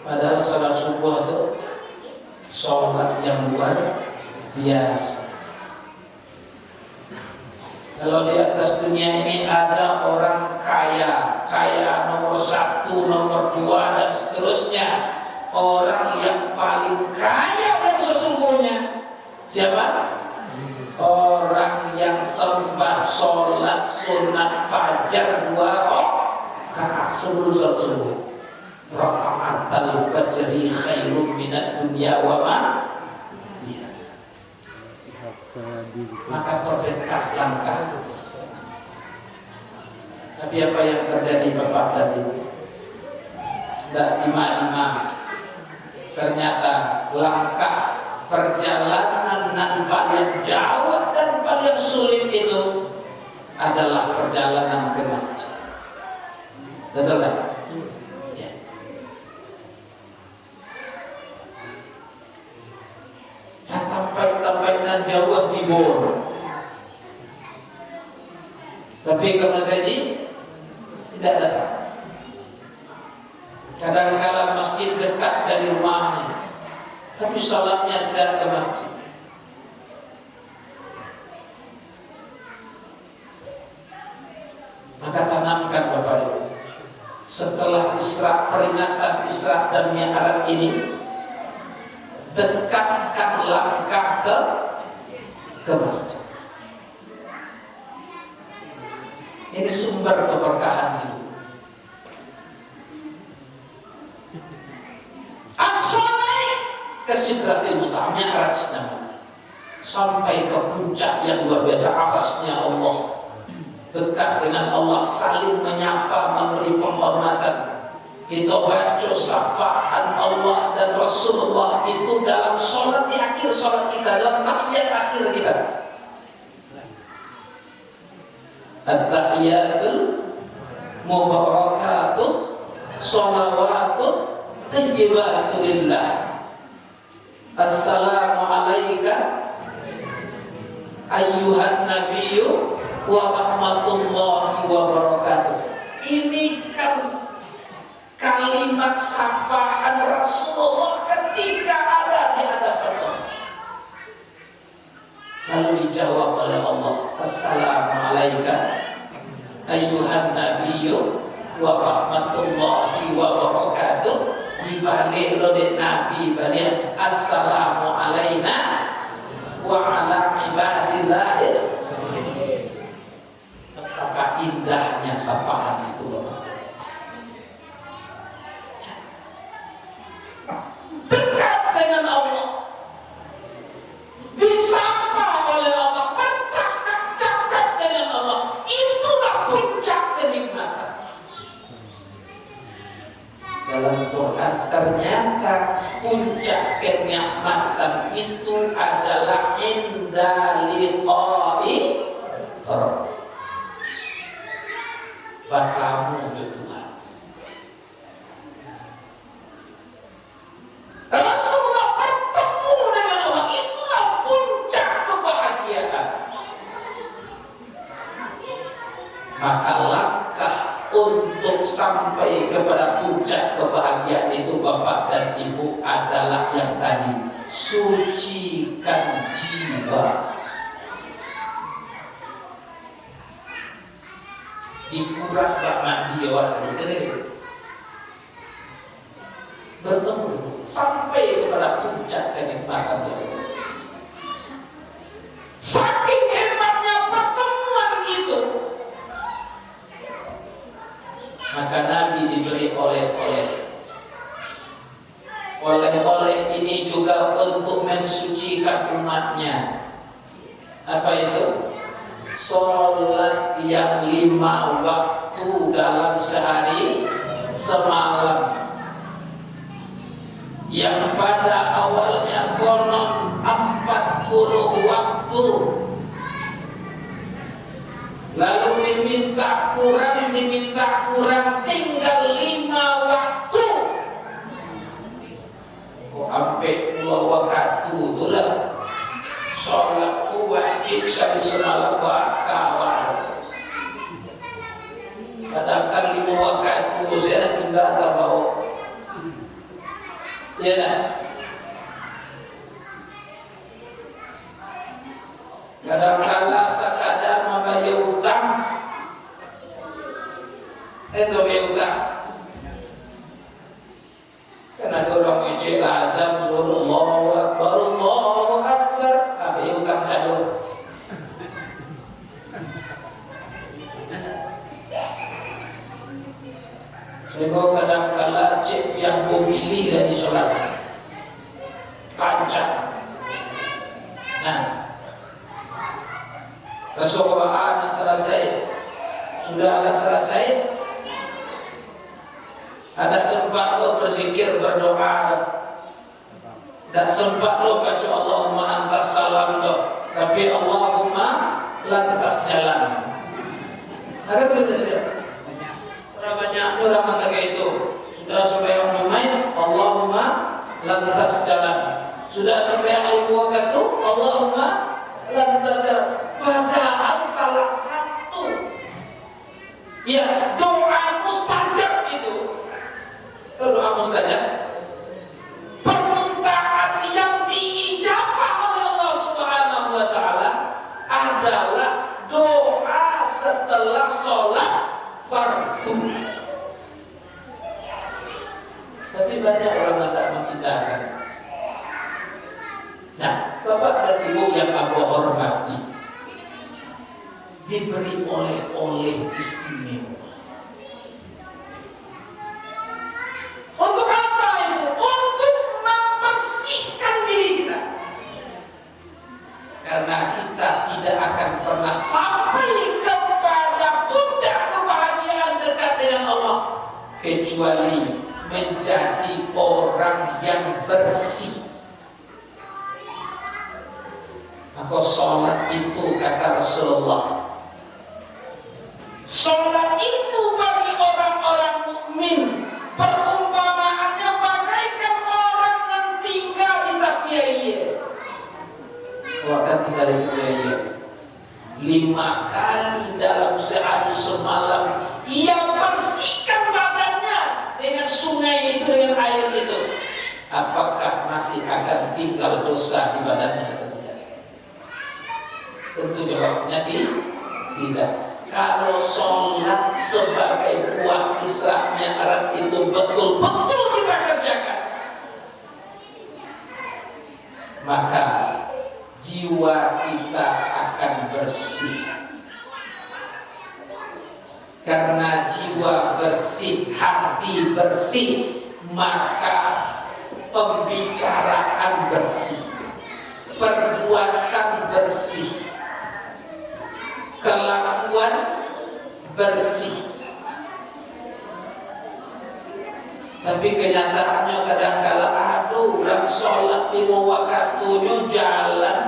Padahal salat subuh itu sholat yang luar biasa. Kalau di atas dunia ini ada orang kaya, kaya nomor 1, nomor 2 dan seterusnya. Orang yang paling kaya yang sesungguhnya siapa? Orang yang sembah sholat sunat fajar 2 rakaat sebelum sholat subuh. Raka'atul fajri khairum minad dunya wa ma. Maka perdekat langkah. Tapi apa yang terjadi Bapak dan Ibu? Tidak lima-lima. Ternyata langkah perjalanan yang paling jauh dan paling sulit itu adalah perjalanan ke masjid. Betul kan? Ya. Sampai dan jauh timur. Tapi ke masjid tidak datang. Kadang-kala masjid dekat dari rumahnya, tapi sholatnya tidak ke masjid. Maka tanamkan Bapak Ibu, setelah Isra, peringatan Isra dan Mi'raj ini, dekatkan langkah ke masjid. Ini sumber keberkahan hidup. Aqsa naik ke Sidratil Muntaha, Mi'raj namanya, sampai ke puncak yang luar biasa, arasnya Allah. Dekat dengan Allah, saling menyapa, memberi penghormatan. Kita baca sapaan Allah dan Rasulullah itu dalam sholat di akhir sholat kita, dalam tahiyat akhir kita. At-tahiyatul mubarakatus sholawatut tayyibatu lillah. Assalamu alayka ayyuhan nabiyyu wa rahmatullahi wa barakatuh. Ini kan kalimat sapaan Rasulullah ketika ada di hadapan Allah. Lalu dijawab oleh Allah, Assalamu alayka ayyuhan nabiyyu wa rahmatullahi wa barakatuh. Dibalik oleh Nabi balik assalamu alaina wa ala ibadillahis. Betapa indahnya sapaan itu loh. Dekat dengan Allah, disapa oleh Allah, bercakap-cakap dengan Allah, itulah puncak kenikmatan. Dalam Quran ternyata puncak kenikmatan itu adalah inda liqa'i Rabb. Bertemu dengan Tuhan. Rasulullah bertemu dengan Allah, itulah puncak kebahagiaan. Maka langkah untuk sampai kepada puncak kebahagiaan itu Bapak dan Ibu adalah yang tadi, sucikan jiwa. Dikuras bak mandi awak tadi bertemu sampai kepada puncak kenikmatan itu. Saking hebatnya pertemuan itu, maka Nabi diberi oleh-oleh. Oleh-oleh ini juga untuk mensucikan umatnya. Apa itu? Sholat yang 5 waktu dalam sehari semalam, yang pada awalnya konon 40 waktu, lalu diminta kurang, tinggal 5 waktu. Oh, sampai 2 waktu itulah sholat wajib sekali semalam kawan. Kadang-kadang 5 waktu saya tinggal tak tahu. Ya, kadang-kadang sekadar membayar utang, itu bayar utang. Karena orang ejek azam suruh Allahu Akbar, Allahu Akbar, bayar utang saya. Sebab kadang-kadang cik yang memilih dari sholat panjang. Nah, Rasulullah selesai, sudah agak selesai, ada sempat lo berzikir berdoa, dan sempat lo baca Allahumma antas salam lo, tapi Allahumma lantas jalan. Ada begitu saja. Banyaknya orang kata itu. Sudah sembahyang Jumat, Allahumma lantas jalan. Sudah sembahyang Ibu waktu, Allahumma lantas jalan. Padahal salah satu ya doa mustajab itu. Doa mustajab, permintaan yang diijabah oleh Allah Subhanahu wa taala adalah doa setelah sholat fardu. Tapi banyak orang yang tak mengindahkan. Nah, Bapak dan Ibu yang aku hormati, diberi oleh-oleh istimewa. Untuk apa itu? Untuk membersihkan diri kita. Karena kita tidak akan pernah sampai kepada puncak kebahagiaan dekat dengan Allah kecuali menjadi orang yang bersih. Maka sholat itu kata Rasulullah, sholat itu bagi orang-orang mukmin perumpamaannya bagaikan orang yang tinggal di Tapiaya. Orang tinggal di Tapiaya 5 kali dalam sehari semalam, ia bersihkan badannya dengan sungai itu, dengan air itu. Apakah masih akan tinggal dosa di badannya atau tidak? Tentu jawabnya tidak. kalau sholat sebagai buah Isra Mi'raj itu betul-betul kita kerjakan, maka jiwa kita akan bersih. Karena jiwa bersih, hati bersih, maka pembicaraan bersih, perbuatan bersih, kelakuan bersih. Tapi kenyataannya kadang-kala aduh, dan sholat 5 waktunya jalan,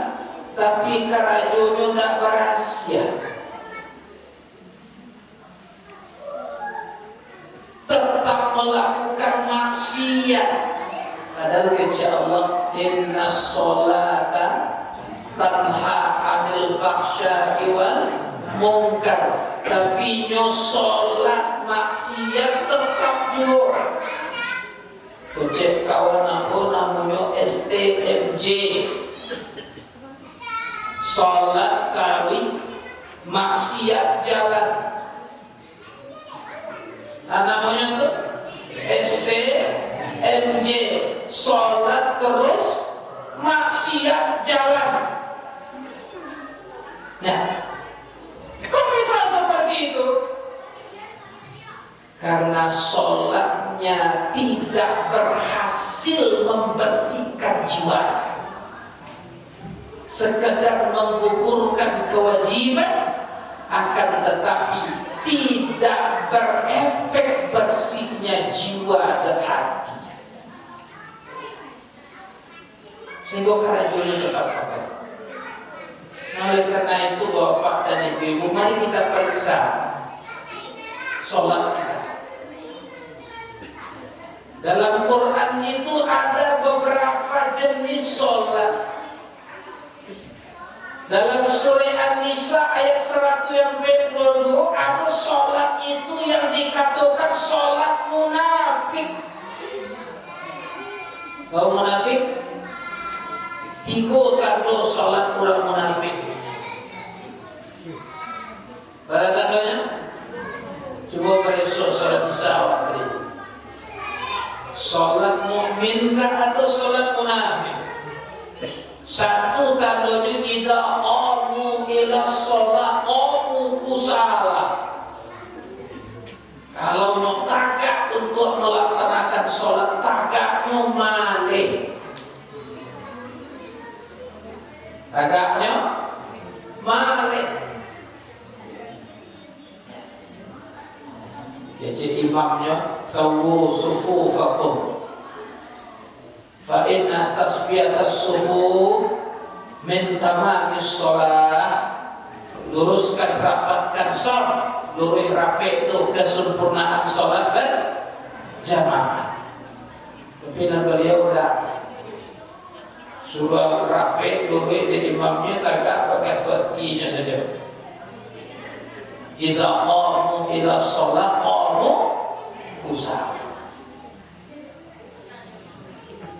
tapi karajonya tidak berhasil, tetap melakukan maksiat. Padahal insya Allah inna sholata tanha anil fahsya'i wal munkar, tapi nyo sholat maksiat tetap juga. Kecek kawan aku namanya STMJ, sholat kali maksiat jalan. Nah, namanya tuh STMJ, sholat terus maksiat jalan. Nah, kok bisa seperti itu? Karena sholatnya tidak berhasil membersihkan jiwa, sekedar menggugurkan kewajiban, akan tetapi tidak berefek bersihnya jiwa dan hati. Sehingga karajunya tetap pakai. Nah, oleh karena itu Bapak dan Ibu, mari kita periksa sholat kita. Dalam Quran itu ada beberapa jenis sholat. Dalam surah An-Nisa ayat 122 ada sholat itu yang dikatakan sholat munafik. Kau munafik? Ikut kado sholat orang munafik. Pada tandanya, coba beresok sholat Isya. Sholat mukmin atau sholat munafik? Satu tandanya kita qamu ila sholat qamu kusala. Kalau mau tagak untuk melaksanakan sholat, tagaknya malih. Tagaknya malih. Jadi imamnya tawu sufufakum fa inna tasbiyatas sufuf min tamamis sholat. Luruskan, rapatkan sholat, lurus rapi itu kesempurnaan sholat berjamaah. Tapi beliau udah suruh rapi, lurus di imamnya, tagak pakai totinya saja. Idza qamu ila sholat qamu kusala.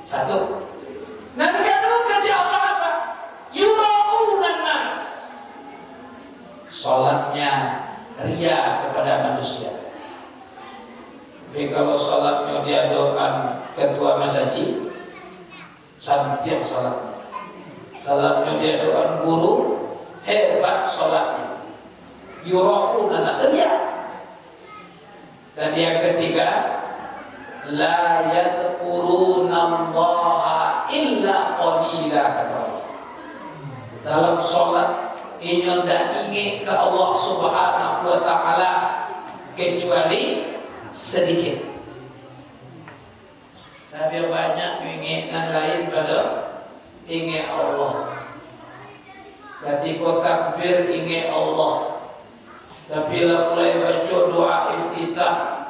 Satu. Nah, kedua kerja Allah apa? Yura'unan nas. Sholatnya ria kepada manusia. Tapi kalau sholatnya diadakan ketua masjid, cantik sholatnya. Sholatnya diadakan guru, hebat sholatnya. Yura'unan nas, ria. Dan yang ketiga, la yadhkurunallaha illa qalila, kata Allah. Dalam sholat ini tidak ingin ke Allah Subhanahu wa ta'ala kecuali sedikit. Tapi banyak inginan lain pada ingin Allah. Ketika takbir ingin Allah, tapi bila mulai baca doa iftitah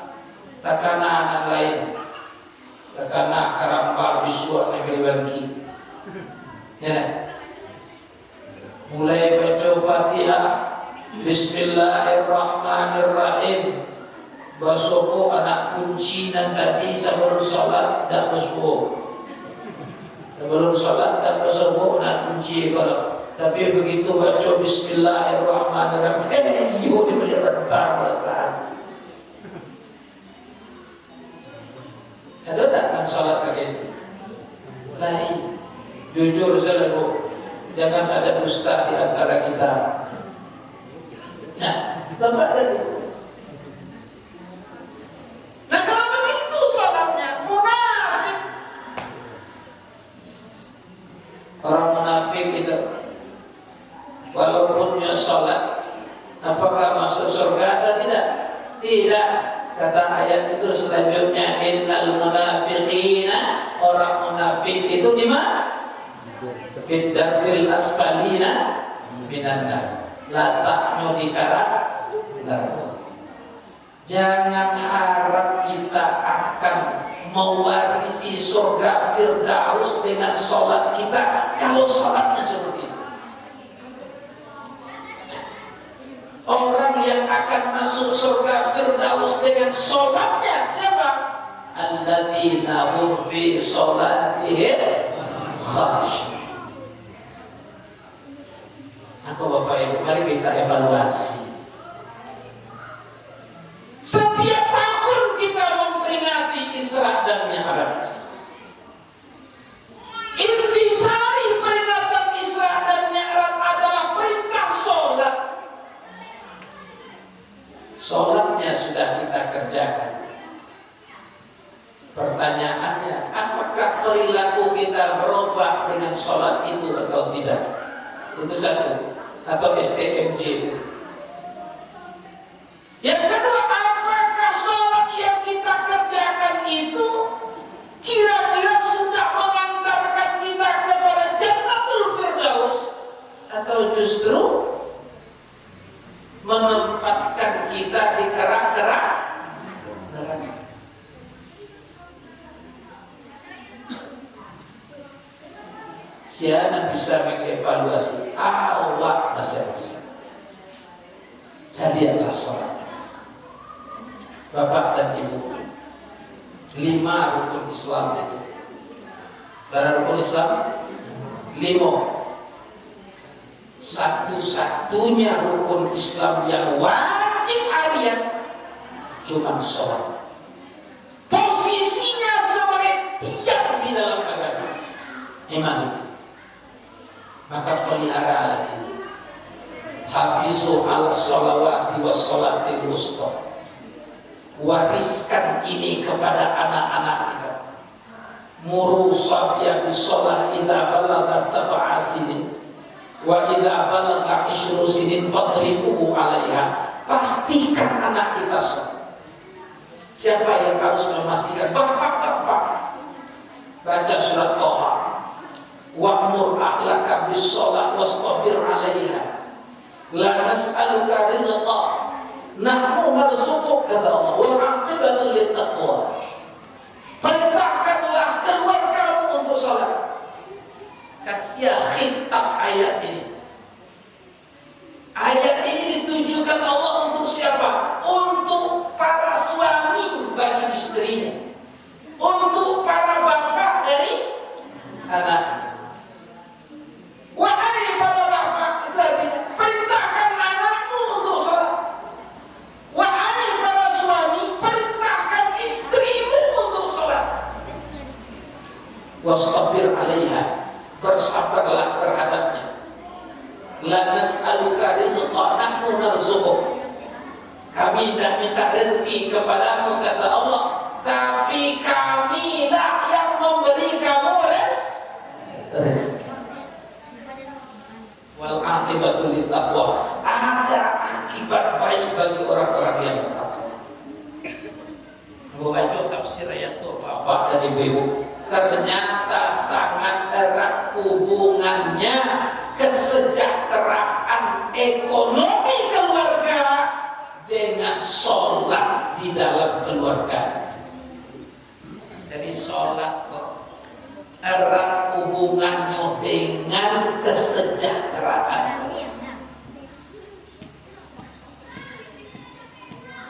tekanan lain, tekanan karamba biswa negeri bangki. Ya. Mulai baca Fatihah, Bismillahirrahmanirrahim. Basopo anak kunci dan tadi sebelum sholat tak bersubuh. Sebelum sholat tak bersubuh anak kunci kalau Tapi begitu baca Bismillahirrahmanirrahim, yuk diberi bentar. Ada tak kan salat kayak itu? Lain. Jujur saudaraku, jangan ada dusta di antara kita. Nah, Bapak tadi. Nah, kalau begitu salatnya munafik. Orang munafik itu walaupun dia salat, apakah masuk surga atau tidak? Tidak. Kata ayat itu selanjutnya, innal munafiqina, orang munafik itu di mana? Fid darkil asfalina minan nar. Letaknya di neraka. Jangan harap kita akan mewarisi surga Firdaus dengan sholat kita kalau sholatnya seperti itu. Orang yang akan masuk surga Firdaus dengan sholatnya siapa? Alladzina hum fi sholatihim khashi'un. Aku Bapak Ibu, mari kita evaluasi. Setiap tahun kita memperingati Isra dan Mi'raj. Intisari peringatan Isra dan Mi'raj adalah perintah sholat. Sholatnya sudah kita kerjakan. Pertanyaannya, apakah perilaku kita berubah dengan sholat itu atau tidak? Itu satu. Atau STMJ itu. Yang kedua, apakah sholat yang kita kerjakan itu kira-kira sudah mengantarkan kita kepada Jannatul Firdaus, atau justru menempatkan kita di kerang-kerang neraka? Siapa bisa mengevaluasi awak masing-masing. Jadilah sholat. Bapak dan Ibu, 5 rukun Islam itu. Karena rukun Islam 5. Satu-satunya rukun Islam yang wajib harian cuma sholat. Posisinya sebagai tiang di dalam agama iman itu. Maka pelihara ini, hafizu ala sholawati was sholatil wusta. Wariskan ini kepada anak-anak kita. Muru sabya bisolah idza balagha sab'a sinin wa idza balagha 10 sinin fadribuhu 'alaiha. Pastikan anak kita sholat. Siapa yang harus memastikan? Bapak-bapak baca surat Toha. Wa'mur ahlaka bis-shalah wastabir 'alaiha. La nas'aluka rizqa, nahnu narzuquka, kata Allah. Wal 'aqibatu lit-taqwa. Perintahkanlah keluargamu untuk salat. Kasih khitab ayat ini. Ayat ini ditujukan Allah untuk siapa? Untuk para suami bagi istrinya, untuk para bapak dari anak. Wahai para bapak, perintahkan anakmu untuk sholat. Wahai para suami, perintahkan istrimu untuk sholat. Wastabir 'alaiha, bersabarlah terhadapnya. La nas'aluka rizqa, nahnu narzuquk. Kami tidak minta rezeki kepadamu, kata Allah, tapi kamilah yang memberi kamu rezeki. Wal 'aqibatu lit-taqwa, ada akibat baik bagi orang-orang yang bertakwa. Baca tafsir ayat itu Bapak dan Ibu-ibu, ternyata sangat erat hubungannya kesejahteraan ekonomi keluarga dengan sholat di dalam keluarga. Jadi sholat kok erat hubungannya dengan kesejahteraan.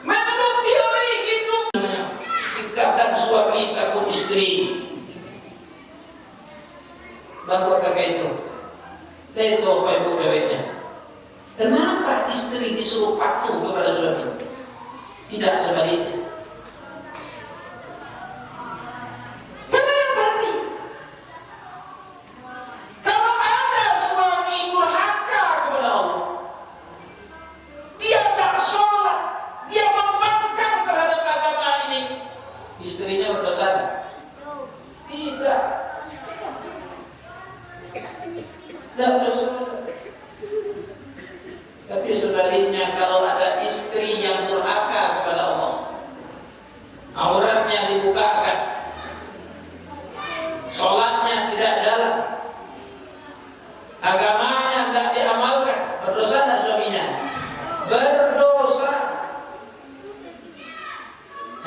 Menurut teori hidup, ikatan suami takut istri, bahwa kakak itu Lihat Bapak Ibu ceweknya. Kenapa istri disuruh patuh kepada suami? Tidak sebaliknya. Karena yang tadi, kalau ada suami durhaka kepada Allah, dia tak sholat, dia membangkang terhadap agama ini, istrinya berdosa? Tidak. Tidak berdosa. Tapi sebaliknya, kalau ada istri yang durhaka kepada Allah, auratnya dibukakan, sholatnya tidak jalan, agamanya tidak diamalkan, berdosa tak suaminya? Berdosa.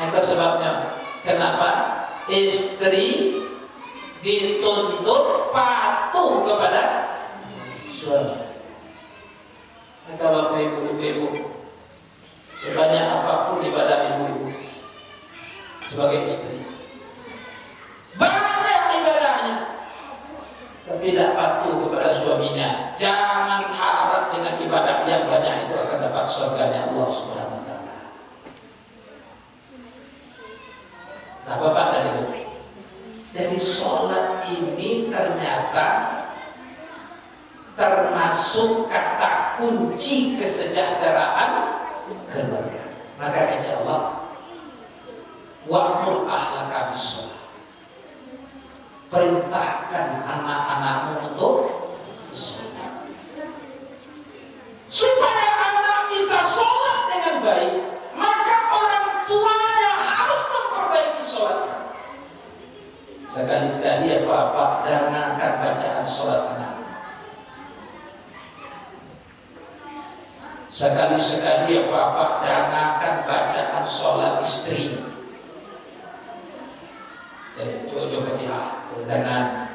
Itu sebabnya kenapa istri dituntut patuh kepada suami. Maka Bapak Ibu, sebanyak apapun ibadah ibu-ibu sebagai istri, banyak ibadahnya, tapi tidak patuh kepada suaminya, jangan harap dengan ibadah yang banyak itu akan dapat surganya Allah Subhanahu wa Ta'ala. Nah Bapak dan Ibu, jadi sholat ini ternyata termasuk kata kunci kesejahteraan keluarga. Maka kata Allah, wa'mur ahlaka bis-shalah, perintahkan anak-anakmu untuk sholat, supaya anak bisa sholat dengan baik. Maka orang tuanya harus memperbaiki sholat. Sekali-sekali ya Bapak, dengarkan bacaan sholat anak. Sekali-sekali ya Bapak, dengarkan bacaan sholat istri. Coba dia dengan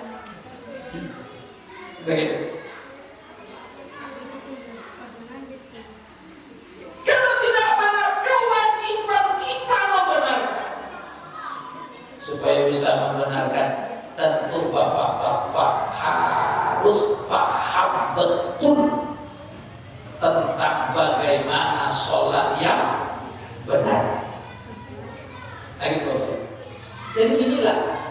begitu. Kalau tidak benar, kewajiban kita membenarkan. Supaya bisa membenarkan, tentu Bapak-bapak harus paham betul tentang bagaimana sholat yang benar. Dan inilah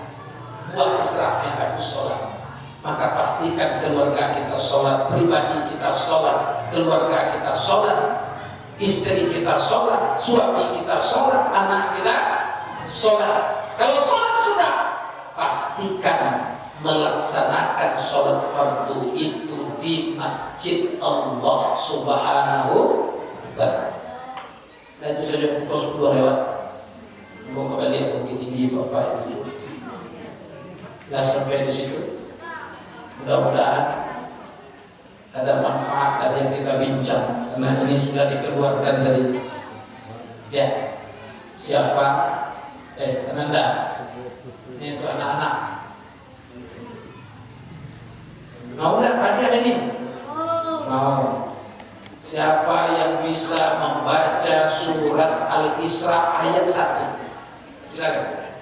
buah israfnya harus sholat. Maka pastikan keluarga kita sholat, pribadi kita sholat, keluarga kita sholat, istri kita sholat, suami kita sholat, anak kita sholat. Kalau sholat sudah, pastikan melaksanakan sholat fardu itu di masjid Allah Subhanahu wa Ta'ala. Dan itu saja pukul 10 lewat. Mau kembali ke TV Bapak Ibu. Tidak sampai di situ. Mudah-mudahan ada manfaat dari yang kita bincang, karena ini sudah dikeluarkan dari siapa? Ananda. Ini untuk anak-anak. Mau nggak hadiah ini? Mau. Siapa yang bisa membaca surat Al-Isra ayat 1? Silakan.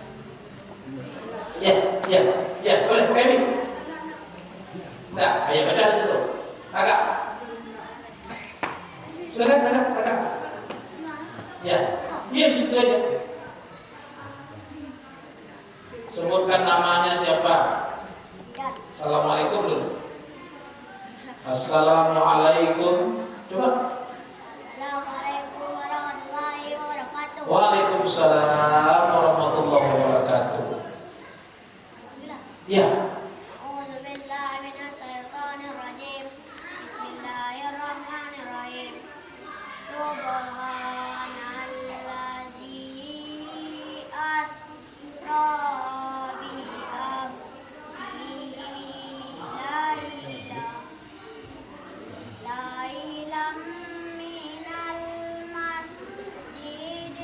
Ya, boleh, Kemi. Nah, ayo baca di situ. Kakak. Silakan, kakak. Ya, di situ aja. Sebutkan namanya siapa? Assalamualaikum dulu. Assalamualaikum. Coba. Assalamualaikum warahmatullahi wabarakatuh. Waalaikumsalam warahmatullahi wabarakatuh. Ya. A'udzubillahi minasyaitonir rajim. Bismillahirrahmanirrahim. Subhanallazi asra bi abdihi lailam minal masjidil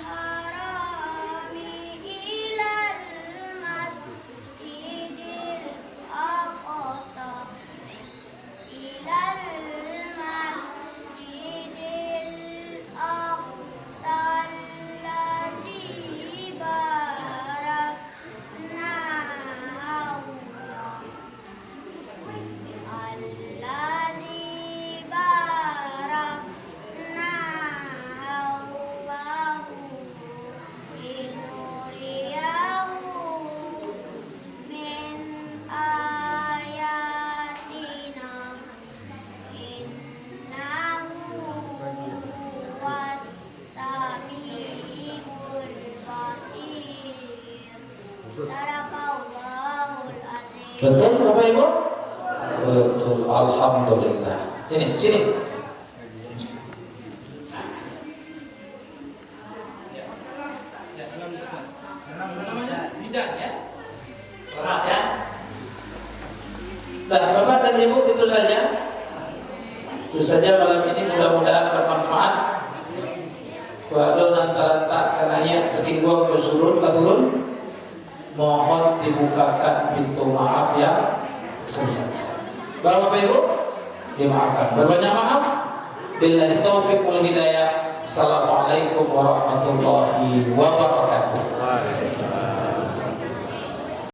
harami ilal masjidil Sadaqallahul azim. Betul Bapak Ibu? Betul, alhamdulillah. Ini sini. Namanya jidat ya. Selamat ya. Nah, Bapak dan Ibu itu saja. Itu saja malam ini, mudah-mudahan bermanfaat. Waduh nanta-nanta karena ketingguan turun. Mohon dibukakan pintu maaf ya. Bapak Ibu dimaafkan. Berbanyak maaf. Billahi taufiq wal hidayah. Assalamualaikum warahmatullahi wabarakatuh.